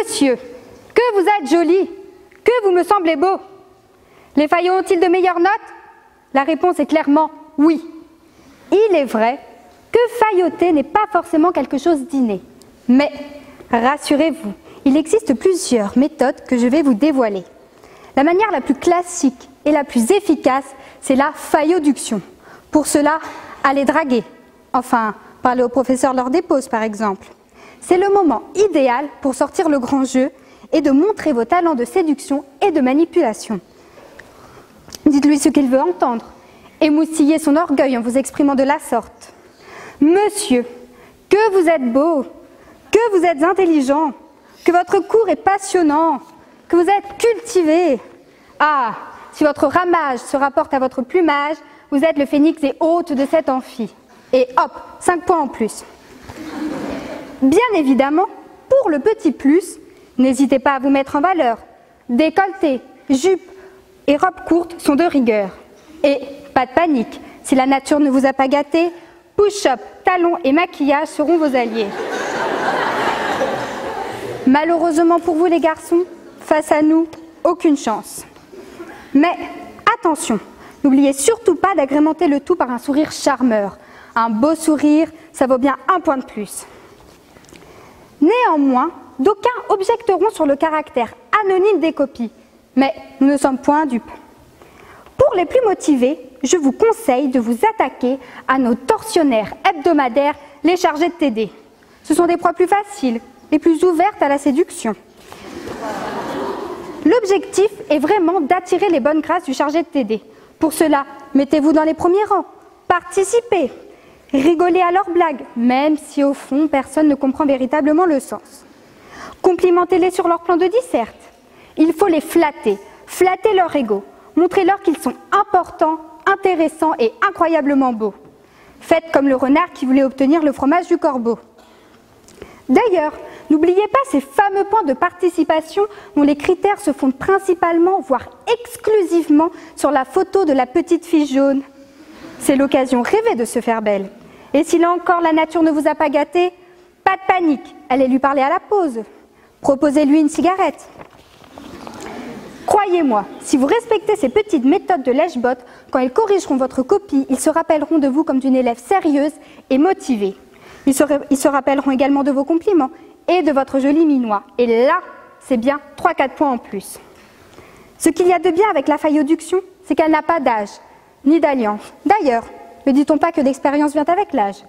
Monsieur, que vous êtes joli, que vous me semblez beau. Les Fayot ont-ils de meilleures notes? La réponse est clairement oui. Il est vrai que failloter n'est pas forcément quelque chose d'inné. Mais rassurez-vous, il existe plusieurs méthodes que je vais vous dévoiler. La manière la plus classique et la plus efficace, c'est la failloduction. Pour cela, allez draguer. Enfin, parler au professeur lors des pauses, par exemple. C'est le moment idéal pour sortir le grand jeu et de montrer vos talents de séduction et de manipulation. Dites-lui ce qu'il veut entendre. Émoustillez son orgueil en vous exprimant de la sorte. Monsieur, que vous êtes beau, que vous êtes intelligent, que votre cours est passionnant, que vous êtes cultivé. Ah, si votre ramage se rapporte à votre plumage, vous êtes le phénix et hôte de cet amphi. Et hop, 5 points en plus. Bien évidemment, pour le petit plus, n'hésitez pas à vous mettre en valeur. Décolleté, jupe et robe courte sont de rigueur. Et pas de panique, si la nature ne vous a pas gâté, push-up, talons et maquillage seront vos alliés. Malheureusement pour vous les garçons, face à nous, aucune chance. Mais attention, n'oubliez surtout pas d'agrémenter le tout par un sourire charmeur. Un beau sourire, ça vaut bien 1 point de plus. Néanmoins, d'aucuns objecteront sur le caractère anonyme des copies. Mais nous ne sommes point dupes. Pour les plus motivés, je vous conseille de vous attaquer à nos tortionnaires hebdomadaires, les chargés de TD. Ce sont des proies plus faciles et plus ouvertes à la séduction. L'objectif est vraiment d'attirer les bonnes grâces du chargé de TD. Pour cela, mettez-vous dans les premiers rangs, participez, rigolez à leurs blagues, même si au fond, personne ne comprend véritablement le sens. Complimentez-les sur leur plan de disserte. Il faut les flatter, flatter leur ego, montrez-leur qu'ils sont importants, intéressants et incroyablement beaux. Faites comme le renard qui voulait obtenir le fromage du corbeau. D'ailleurs, n'oubliez pas ces fameux points de participation dont les critères se fondent principalement, voire exclusivement, sur la photo de la petite fille jaune. C'est l'occasion rêvée de se faire belle. Et si là encore la nature ne vous a pas gâté, pas de panique, allez lui parler à la pause. Proposez-lui une cigarette. Croyez-moi, si vous respectez ces petites méthodes de lèche-botte, quand ils corrigeront votre copie, ils se rappelleront de vous comme d'une élève sérieuse et motivée. Ils se rappelleront également de vos compliments et de votre joli minois. Et là, c'est bien 3-4 points en plus. Ce qu'il y a de bien avec la failloduction, c'est qu'elle n'a pas d'âge, ni d'alliance. D'ailleurs, ne dit-on pas que l'expérience vient avec l'âge?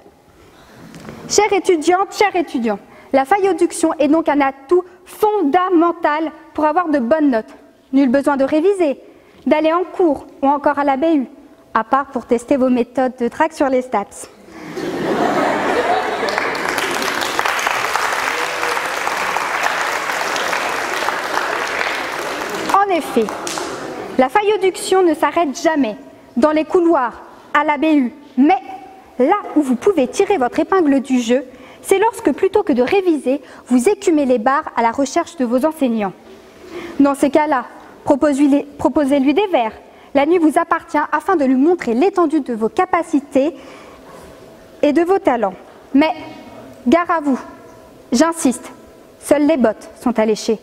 Chère étudiante, cher étudiant, la failloduction est donc un atout fondamental pour avoir de bonnes notes. Nul besoin de réviser, d'aller en cours ou encore à la BU, à part pour tester vos méthodes de trac sur les stats. En effet, la failloduction ne s'arrête jamais dans les couloirs, à la BU, mais là où vous pouvez tirer votre épingle du jeu, c'est lorsque plutôt que de réviser, vous écumez les bars à la recherche de vos enseignants. Dans ces cas-là, proposez-lui des vers. La nuit vous appartient afin de lui montrer l'étendue de vos capacités et de vos talents. Mais gare à vous, j'insiste, seules les bottes sont alléchées.